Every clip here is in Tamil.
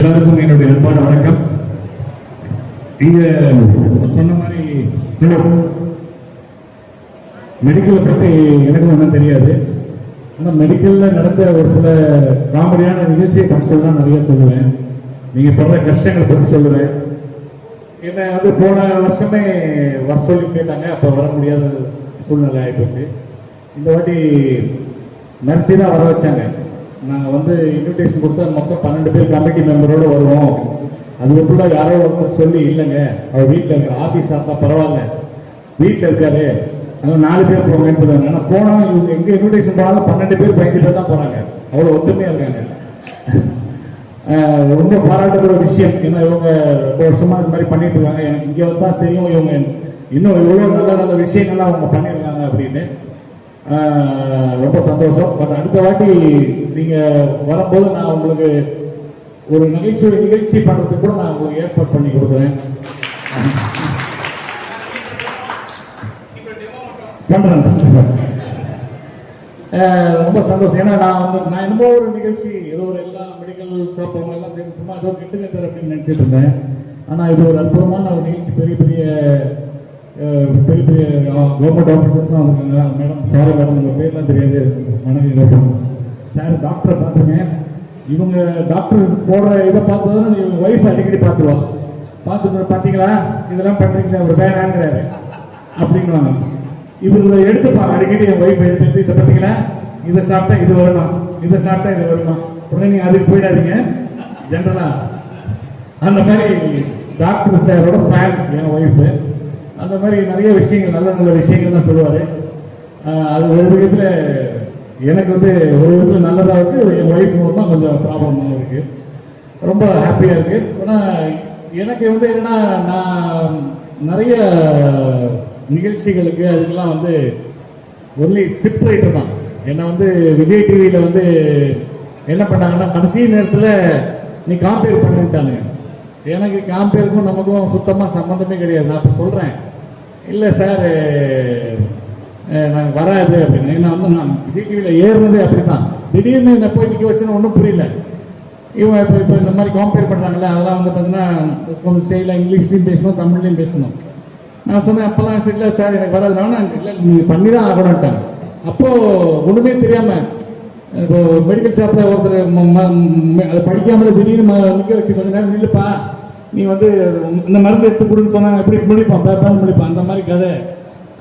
எல்லாருக்கும் என்னுடைய அன்பான வணக்கம். இங்க சொன்ன மாதிரி மெடிக்கலை பற்றி எனக்கும் ஒன்றும் தெரியாது. ஆனால் மெடிக்கலில் நடந்த ஒரு சில காமெடியான நிகழ்ச்சியை பற்றி சொல்லலாம் நிறைய சொல்லுவேன். நீங்கள் படுற கஷ்டங்களை பற்றி சொல்லுவேன். என்னை வந்து போன வருஷமே வர சொல்லி கேட்டாங்க, அப்போ வர முடியாத சூழ்நிலை ஆகிப்போச்சு. இந்த வாட்டி நடத்தி தான் வர வச்சாங்க. நாங்கள் வந்து இன்விடேஷன் கொடுத்தா மொத்தம் 12 பேர் கமிட்டி மெம்பரோடு வருவோம். அதுக்குள்ள யாரோ ஒருத்தர் சொல்லி இல்லைங்க அவர் வீட்டில் இருக்கிற ஆஃபீஸ் ஆத்தா பரவாயில்ல வீட்டில் இருக்காரு அதனால் 4 பேர் போங்கன்னு சொல்லுவாங்க. ஆனால் போனால் இவங்க எங்கே இன்விடேஷன் போனாலும் 12 பேர் 15 பேர் தான் போகிறாங்க. அவ்வளோ ஒத்துமையாக இருக்காங்க. ரொம்ப பாராட்டுற ஒரு விஷயம். ஏன்னா இவங்க ரொம்ப வருஷமாக இது மாதிரி பண்ணிட்டு இருக்காங்க. எனக்கு இங்கே வந்தால் தெரியும் இவங்க இன்னும் எவ்வளோ நல்ல நல்ல விஷயங்கள்லாம் அவங்க பண்ணியிருக்காங்க அப்படின்னு. ரொம்ப சந்தோஷம். பட் அடுத்த வாட்டி நீங்கள் வரும்போது நான் உங்களுக்கு ஒரு நிகழ்ச்சி பண்ணுறதுக்கு கூட நான் உங்களுக்கு ஏற்பாடு பண்ணி கொடுக்குறேன். பண்ணுறேன். ரொம்ப சந்தோஷம். ஏன்னா நான் என்னமோ ஒரு நிகழ்ச்சி ஏதோ ஒரு எல்லா மெடிக்கல் ஷாப்பவங்க எல்லாம் சேர்ந்து சும்மா ஏதோ கெட்டுக்கத்தர் அப்படின்னு நினச்சிட்டு இருந்தேன். ஆனால் இது ஒரு அற்புதமான ஒரு நிகழ்ச்சி. பெரிய பெரிய கவர்மெண்ட் ஆஃபீஸர்ஸ்லாம் இருக்காங்க. மேடம் சாரி மேடம் உங்கள் பேர்லாம் தெரியாது மனைவி சார் டாக்டரை பார்த்துங்க. இவங்க டாக்டர் போடுற இதை பார்த்ததும் இவங்க ஒய்ஃப் அடிக்கடி பார்த்துருவாங்க. பார்த்தீங்களா இதெல்லாம் பண்ணுறீங்களா ஒரு வேணாங்கிறாரு அப்படின்வாங்க. இவங்க எடுத்துப்பாங்க அடிக்கடி என் ஒய்ஃப் எடுத்து இதை பார்த்தீங்களா இதை சாப்பிட்டா இது வரணும் இதை சாப்பிட்டா இது வரணும் உடனே நீங்கள் அதுக்கு போயிடாதீங்க. ஜென்ரலாக அந்த மாதிரி டாக்டர் சாரோட ஃபேன் என் ஒய்ஃபு. அந்த மாதிரி நிறைய விஷயங்கள் நல்ல நல்ல விஷயங்கள் தான் சொல்லுவார். அது ஒரு விதத்தில் எனக்கு வந்து ஒரு விதத்தில் நல்லதாக இருக்குது. என் ஒய்ஃப் மூலமாக கொஞ்சம் ப்ராப்ளமாக இருக்குது. ரொம்ப ஹாப்பியாக இருக்குது. ஆனால் எனக்கு வந்து என்னென்னா நான் நிறைய நிகழ்ச்சிகளுக்கு அதுக்கெல்லாம் வந்து ஒன்லி ஸ்கிரிப்ட் ரைட்டர் தான். என்னை வந்து விஜய் டிவியில் வந்து என்ன பண்ணாங்கன்னா கடைசி நேரத்தில் நீ காம்பேர் பண்ணிட்டானுங்க. எனக்கு காம்பேருக்கும் நமக்கும் சுத்தமாக சம்மந்தமே கிடையாது. நான் இப்போ சொல்கிறேன் இல்லை சார் நாங்கள் வராது அப்படின்னு. ஏன்னா வந்து நான் விஜய் டிவியில் ஏறினது அப்படி தான். திடீர்னு என்னை போய் நிற்க வச்சுன்னு ஒன்றும் புரியல. இவங்க இப்போ இந்த மாதிரி காம்பேர் பண்ணுறாங்களே அதெல்லாம் வந்து பார்த்தீங்கன்னா கொஞ்சம் ஸ்டைலாக இங்கிலீஷ்லையும் பேசணும் தமிழ்லையும் பேசணும். நான் சொன்னேன் அப்போல்லாம் இல்லை சார் எனக்கு வராதுனால இல்லை நீங்கள் பண்ணி தான் ஆகணும்ட்டாங்க. அப்போது ஒன்றுமே தெரியாமல் இப்போ மெடிக்கல் ஷாப்பில் ஒருத்தர் அதை படிக்காமலே திடீர்னு நிற்க வச்சு கொஞ்சம் நேரம் நில்லுப்பா நீ வந்து இந்த மருந்து எடுத்து கொடுன்னு சொன்னாங்க எப்படி முடிப்பான் பேப்பான்னு முடிப்பான் அந்த மாதிரி கதை.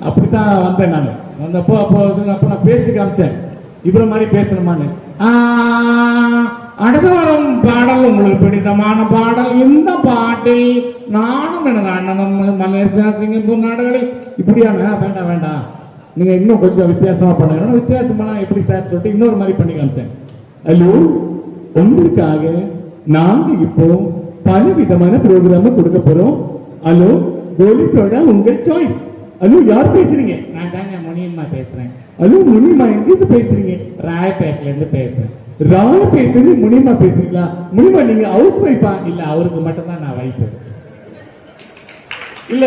அப்படி தான் வந்தேன் நான். வந்தப்போ அப்போ நான் பேசி காமிச்சேன் இவ்வளோ மாதிரி பேசணுமான்னு. அடுத்த வாரம் பாடல் உங்களுக்கு பிடித்தமான பாடல் இந்த பாட்டில் நானும் எனது அண்ணனும் மலேசியா சிங்கப்பூர் நாடுகளில் இப்படியான வேண்டாம் வேண்டாம் நீங்கள் இன்னும் கொஞ்சம் வித்தியாசமாக பண்ணுங்க. வித்தியாசம் பண்ணால் எப்படி சார் சொல்லிட்டு இன்னொரு மாதிரி பண்ணி காமிச்சேன். ஹலோ உங்களுக்காக நாங்கள் இப்போ பல விதமான ப்ரோக்ராம் கொடுக்க போறோம். ஹலோ கோலிஸோட உங்கள் சாய்ஸ். ஹலோ யார் பேசுறீங்க? நான் தாங்க முனியம்மா பேசுறேன். ஹலோ முனியம்மா எங்கிருந்து பேசுறீங்க? ராயப்பேட்டில இருந்து பேசுறேன். ராயப்பேட்டில முனியம்மா பேசுறீங்களா? முனியம்மா நீங்க ஹவுஸ் வைஃபா? இல்ல அவருக்கு மட்டும் தான் நான் வைஃப். இல்ல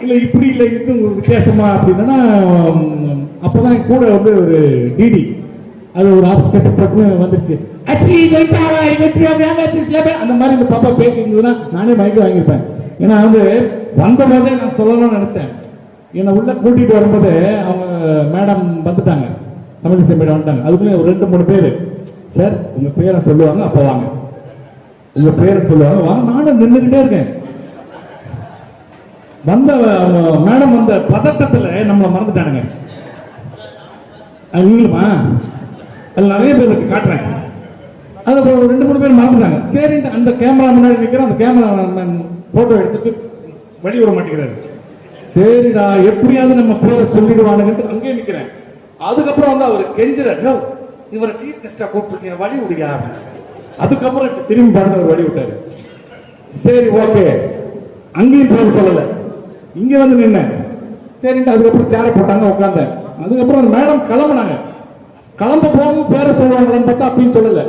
இல்ல இப்படி இல்லை இது வித்தியாசமா அப்படின்னா அப்பதான் கூட வந்து ஒரு டிடி அது ஒரு ஆப்ஸ் கட்டப்பட்டு வந்துருச்சு. அந்த மாதிரி இந்த பாப்பா பேசிருந்ததுன்னா நானே மயக்க வாங்கியிருப்பேன். ஏன்னா வந்து வந்த போதே நான் சொல்லணும்னு நினைச்சேன். என்னை உள்ள கூட்டிட்டு வரும்போது அவங்க மேடம் வந்துட்டாங்க, தமிழிசை மேடம் வந்துட்டாங்க. அதுக்குள்ளே ஒரு 2-3 பேர் சார் உங்க பேரை சொல்லுவாங்க அப்போ வாங்க உங்க பேரை சொல்லுவாங்க வாங்க. நானும் நின்றுகிட்டே இருக்கேன். வந்த மேடம் வந்த பதட்டத்தில் நம்மளை மறந்துட்டானுங்க. நீங்களுமா அதில் நிறைய பேருக்கு காட்டுறேன். அது 2-3 பேர் மறந்துட்டாங்க. சரி அந்த கேமரா முன்னாடி நிற்கிறேன். அந்த கேமரா போட்டோ எடுத்துட்டு வழி விட மாட்டேங்கிறாரு. சரிடா எப்படியாவது நம்ம பேரை சொல்லிடுவானுங்க அங்கேயே நிற்கிறேன். அதுக்கப்புறம் வந்து அவர் கெஞ்சுறாரு இவரை சீஃப் கெஸ்டா கூப்பிட்டு வழி விடுயா. அதுக்கப்புறம் திரும்பி பாருங்க அவர் வழி விட்டாரு. சரி ஓகே அங்கேயும் பேர் சொல்லலை இங்க வந்து நின்ன. சரின்ட்டு அதுக்கப்புறம் சேரை போட்டாங்க உட்காந்தேன். அதுக்கப்புறம் மேடம் கிளம்புனாங்க. கிளம்ப போகும் பேரை சொல்லுவாங்கன்னு பார்த்தா அப்படின்னு சொல்லல.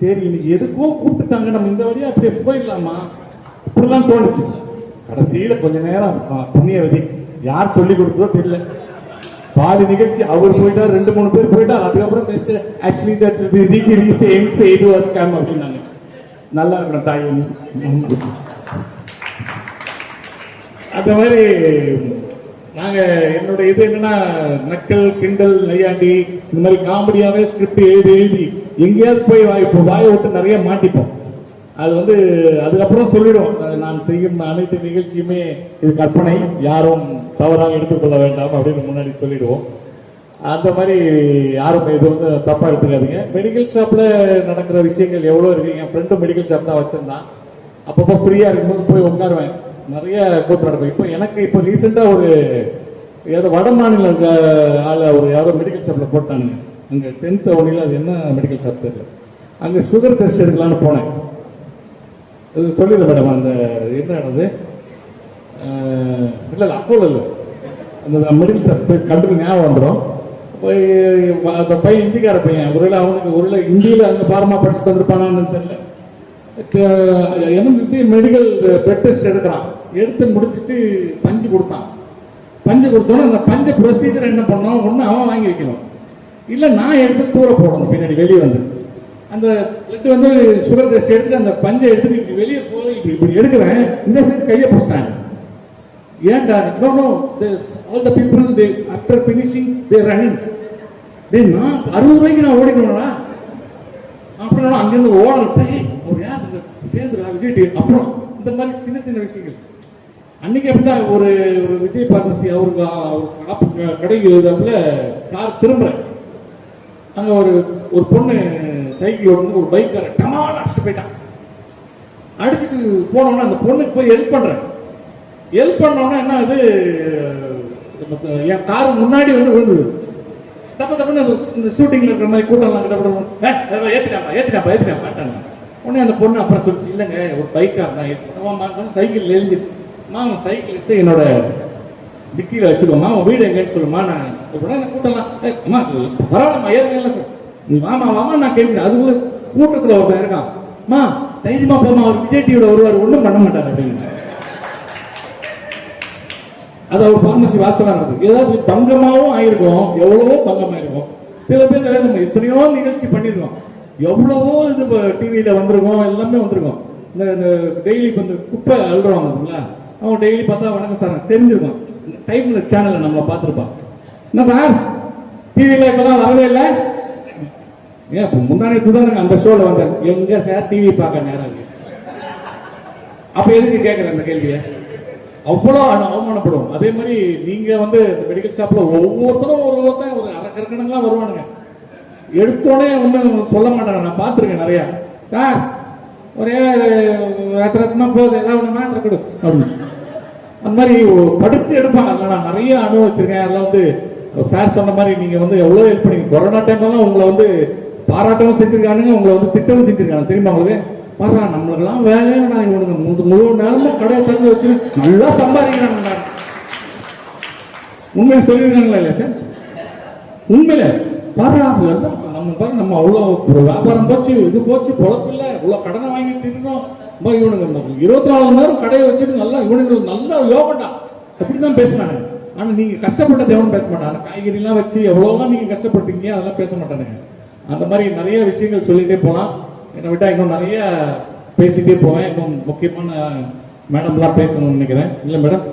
சரி இன்னைக்கு எதுக்கோ கூப்பிட்டுட்டாங்க நம்ம இந்த வழியா அப்படியே போயிடலாமா இப்படிலாம் தோணுச்சு. கடைசியில கொஞ்ச நேரம் புண்ணியவதி யார் சொல்லி கொடுத்ததோ தெரியல பாதி நிகழ்ச்சி அவர் போயிட்டார் 2-3 பேர் போயிட்டார். அதுக்கப்புறம் actually that GK AIIMS 8 hours scam அப்படின்னாங்க. நல்லா இருக்கணும் தாய். அந்த மாதிரி நாங்க என்னோட இது என்னன்னா நக்கல் கிண்டல் நையாண்டி இந்த மாதிரி காமெடியாவே ஸ்கிரிப்ட் எழுதி எங்கேயாவது போய் வாயை விட்டு நிறைய மாட்டிப்போம். அது வந்து அதுக்கப்புறம் சொல்லிடுவோம், நான் செய்யும் அனைத்து நிகழ்ச்சியுமே இது கற்பனை, யாரும் தவறாக எடுத்துக்கொள்ள வேண்டாம் அப்படின்னு முன்னாடி சொல்லிடுவோம். அந்த மாதிரி யாரும் இது வந்து தப்பா எடுத்துக்காதீங்க. மெடிக்கல் ஷாப்ல நடக்கிற விஷயங்கள் எவ்வளோ இருக்கு. என் ஃப்ரெண்டும் மெடிக்கல் ஷாப் தான் வச்சிருந்தான். அப்பப்போ ஃப்ரீயா இருக்கும்போது போய் உட்காருவேன், நிறைய கூட்டம் நடக்கும். இப்போ எனக்கு இப்போ ரீசெண்டா ஒரு ஏதோ வட மாநில ஆள ஒரு யாரோ மெடிக்கல் ஷாப்ல போட்டானுங்க. அங்க 10th அவனில அது என்ன மெடிக்கல் ஷாப் தெரியல. அங்க சுகர் டெஸ்ட் எடுக்கலான்னு போனேன். சொல்லிடுறேன் மேடம், அந்த என்ன ஆனது இல்லை அப்போல இல்லை, அந்த மெடிக்கல் ஷாப் கண்டு ஞாபகம் வந்துடும். போய் அந்த பையன் இந்திக்கார பையன், ஒருவேளை அவனுக்கு ஒருவேளை இந்தியில அங்கே பாரமா படிச்சுட்டு வந்திருப்பானான்னு தெரியல. எனக்கு மெடிக்கல் பிளட் டெஸ்ட் எடுக்கிறான். எடுத்து முடிச்சுட்டு பஞ்சு கொடுத்தான். பஞ்சு கொடுத்தோன்னா அந்த பஞ்ச ப்ரொசீஜர் என்ன பண்ணோம், ஒன்று அவன் வாங்கி வைக்கணும், இல்லை நான் எடுத்து தூர போடணும். பின்னாடி வெளியே வந்து அந்த பிளட் வந்து சுகர் டெஸ்ட் எடுத்து அந்த பஞ்சை எடுத்துட்டு இப்படி வெளியே போய் இப்படி எடுக்கிறேன். இந்த சைடு கையை பிடிச்சிட்டாங்க. ஏன்டா? No no, all the people they after finishing they running. டேய், நான் 60 ரூபாய்க்கு நான் ஓடிக்கணும்டா. அப்புறம் அங்கிருந்து ஓடணும். சரி ஒரு யார் சேர்ந்துடா விஜய். அப்புறம் இந்த மாதிரி சின்ன சின்ன விஷயங்கள் அன்னைக்கு அப்படிதான் ஒரு விஜய் பார்மசி அவருக்கு கடைக்கு எழுதாப்புல கார் திரும்புறேன். அங்க ஒரு பொண்ணு சைக்கிள் ஓடுறது, ஒரு பைக்கார டமால் அடிச்சுட்டு போயிட்டான். அடிச்சுட்டு போனோம்னா அந்த பொண்ணுக்கு போய் ஹெல்ப் பண்றேன். ஹெல்ப் பண்ணோம்னா என்ன அது, என் கார் முன்னாடி வந்து விழுந்துது. தப்பு தப்புன்னு இந்த ஷூட்டிங்ல இருக்கிற மாதிரி கூட்டம்லாம் கிட்ட ஏத்திட்டாப்பா மாட்டாங்க. உடனே அந்த பொண்ணு அப்புறம் சொல்லிச்சு, இல்லைங்க ஒரு பைக்கார் தான் சைக்கிள் எழுந்துச்சு. மாமா சைக்கிள் எடுத்து என்னோட டிக்கில வச்சுக்கோமா, உன் வீடு எங்கன்னு சொல்லுமா. நான் கூட்டம்லாம் அம்மா பரவாயில்லம்மா ஏறுங்க, நீ வாமா நான் கேட்கிறேன். அதுக்குள்ள கூட்டத்தில் ஒருத்தன் இருக்கான், மா தைரியமா போமா, அவர் விஜய் டிவியோட ஒருவர் ஒன்றும் பண்ண மாட்டார் அப்படின்னு. அது அவர் பார்மசி வாசலா இருந்தது. ஏதாவது பங்கமாவும் ஆயிருக்கும், எவ்வளவோ பங்கமாயிருக்கும். சில பேர் நம்ம எத்தனையோ நிகழ்ச்சி பண்ணிருக்கோம், எவ்வளவோ இது டிவியில வந்திருக்கோம், எல்லாமே வந்திருக்கோம். இந்த டெய்லி இந்த குப்பை அழுறாங்க இல்லைங்களா, அவங்க டெய்லி பார்த்தா வணக்கம் சார் தெரிஞ்சிருக்கும். டைம்ல சேனல்ல நம்மளை பார்த்துருப்பான். என்ன சார் டிவியில இப்பதான் வரவே இல்லை, ஏன் முன்னாடி கூட அந்த ஷோல வந்தேன், எங்க சார் டிவி பார்க்க நேரம் இருக்கு. அப்ப எதுக்கு கேட்கறேன் இந்த கேள்வியை? அவ்வளோ அவமானப்படும். அதே மாதிரி நீங்க வந்து மெடிக்கல் ஷாப்ல ஒவ்வொருத்தரும் ஒரு அரைக்கணக்கெல்லாம் வருவானுங்க. எடுத்தோடனே ஒன்றும் சொல்ல மாட்டாங்க. நான் பார்த்துருக்கேன் நிறைய. சார் ஒரே ரத்தமா போகுது, ஏதாவது ஒன்று மாத்திரை கொடு அப்படின்னு அந்த மாதிரி படுத்து எடுப்பாங்க. அதில் நான் நிறைய அனுபவிச்சிருக்கேன். அதெல்லாம் வந்து சார் சொன்ன மாதிரி நீங்க வந்து எவ்வளோ ஹெல்ப் பண்ணீங்க. கொரோனா டைம்லாம் உங்களை வந்து பாராட்டவும் செஞ்சிருக்கானுங்க, உங்களை வந்து திட்டவும் செஞ்சிருக்காங்க. தெரியுமா உங்களுக்கு? பாரு நம்மளுக்கெல்லாம் வேலையை நான் இவனுக்கு முழு நேரமும் கடையை திறந்து வச்சு நல்லா சம்பாதிக்கிறாங்க. உண்மையை சொல்லியிருக்காங்களா இல்லையா சார்? உண்மையில பாரு நம்ம அவ்வளோ ஒரு வியாபாரம் போச்சு, இது போச்சு, பொழப்பில்லை, இவ்வளோ கடனை வாங்கிட்டு இருக்கோம். இவனுக்கு 24 மணி நேரம் கடையை வச்சுட்டு நல்லா இவனுக்கு நல்லா யோகண்டா அப்படிதான் பேசுனாங்க. ஆனா நீங்க கஷ்டப்பட்டது எவனும் பேச மாட்டாங்க. காய்கறிலாம் வச்சு எவ்வளவுதான் நீங்க கஷ்டப்பட்டீங்க அதெல்லாம் பேச மாட்டானுங்க. அந்த மாதிரி நிறைய விஷயங்கள் சொல்லிட்டே போகலாம். என்னை விட்டா இன்னும் நிறைய பேசிட்டே போவேன். இன்னும் முக்கியமான மேடம்லாம் பேசணும்னு நினைக்கிறேன். இல்லை மேடம்,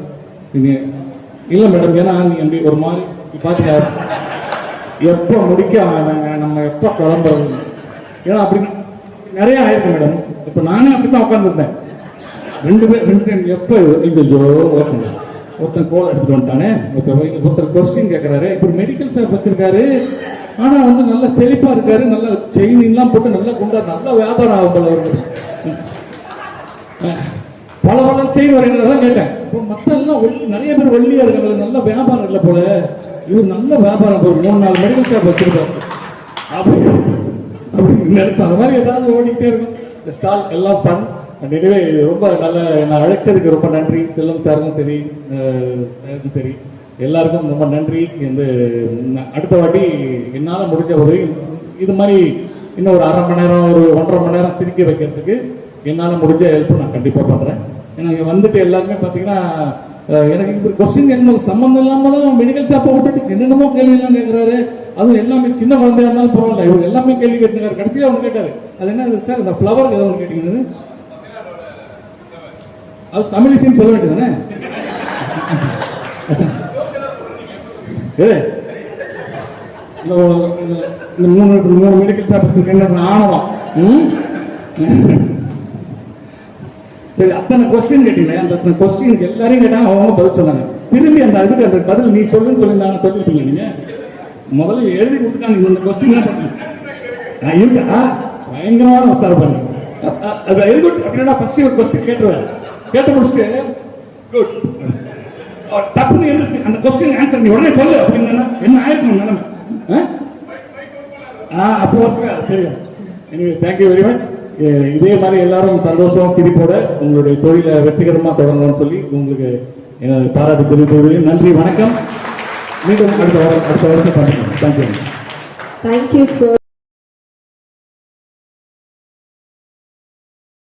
இல்லை மேடம், ஏன்னா நீங்க ஒரு மாதிரி பாத்தீங்க எப்போ முடிக்க நம்ம எப்போ குழம்புறது, ஏன்னா அப்படி நிறைய ஆயிருக்கு மேடம். இப்போ நானே அப்படித்தான் உட்காந்துருந்தேன். ரெண்டு பேர் எப்போ ஒருத்தன் கோல் எடுத்துட்டு வந்துட்டானே, ஒருத்தர் கொஸ்டின் கேட்கறாரு. இப்போ மெடிக்கல் ஷாப் வச்சிருக்காரு, ஆனா வந்து நல்ல செழிப்பா இருக்காரு, நல்ல செயின் எல்லாம் போட்டு நல்லா குண்டா நல்ல வியாபாரம் ஆகும் போல இருக்கு. பல செயின் வரைதான் கேட்டேன். இப்போ மற்ற எல்லாம் நிறைய பேர் ஒல்லியா இருக்காங்க, நல்ல வியாபாரம் இல்லை போல. இவர் நல்ல வியாபாரம், ஒரு 3-4 மெடிக்கல் ஷாப் வச்சிருக்காரு அப்படின்னு நினைச்சோம். அந்த மாதிரி ஏதாவது ஓடிக்கிட்டே இருக்கும். இந்த ஸ்டால் எல்லாம் பண் எனவே ரொம்ப நல்ல நான் அழைச்சதுக்கு ரொம்ப நன்றி. செல்வம் சாருக்கும் சரி, சரி, எல்லாருக்கும் ரொம்ப நன்றி. இந்த அடுத்த வாட்டி என்னால் முடிஞ்ச ஒரு இது மாதிரி இன்னும் ஒரு 1/2 மணி நேரம், ஒரு 1.5 மணி நேரம் சிரிக்க வைக்கிறதுக்கு என்னால் முடிஞ்ச ஹெல்ப் நான் கண்டிப்பாக பண்ணுறேன். ஏன்னா இங்கே வந்துட்டு எல்லாருமே பார்த்தீங்கன்னா எனக்கு இப்போ கொஸ்டின் என்ன சம்மந்தம் இல்லாமல் தான் மெடிக்கல் ஷாப்பை விட்டுட்டு என்னென்னமோ கேள்வியெல்லாம் கேட்குறாரு. அதுவும் எல்லாமே சின்ன குழந்தையா இருந்தாலும் பரவாயில்ல, இவர் எல்லாமே கேள்வி கேட்டுருக்காரு. கடைசியாக அவங்க கேட்டாரு, அது என்ன சார் இந்த ஃப்ளவர் ஏதாவது கேட்டீங்க, அது தமிழிசைன்னு சொல்ல வேண்டியதானே? இந்த மூணு மெடிக்கல் ஷாப் ஆணவம். சரி, அத்தனை கொஸ்டின் கேட்டீங்களே, அந்த கொஸ்டின் எல்லாரையும் கேட்டாங்க, அவங்க பதில் சொன்னாங்க. திரும்பி அந்த இதுக்கு அந்த பதில் நீ சொல்லுன்னு சொல்லியிருந்தாங்க, சொல்லிருப்பீங்க நீங்க. முதல்ல எழுதி கொடுத்துட்டாங்க இந்த கொஸ்டின் இருக்கா, பயங்கரமான விசாரம் பண்ணி வெரி குட் அப்படின்னா ஃபர்ஸ்ட் ஒரு கொஸ்டின் கேட்டுருவேன். கேட்டு முடிச்சுட்டு குட் தப்புன்னு எழுந்துச்சு அந்த கொஸ்டின் ஆன்சர் நீ உடனே சொல்லு அப்படின்னா என்ன ஆயிருக்கும் நிலைமை. அப்போ சரி. எனவே தேங்க்யூ வெரி மச். இதே மாதிரி எல்லாரும் சந்தோஷம் சிரிப்போட உங்களுடைய தொழிலை வெற்றிகரமாக தொடங்கணும்னு சொல்லி உங்களுக்கு எனது பாராட்டு தெரிவித்துள்ளேன். நன்றி, வணக்கம். மீண்டும் அடுத்த வருஷம் பண்ணுறேன். தேங்க்யூ. Thank you sir.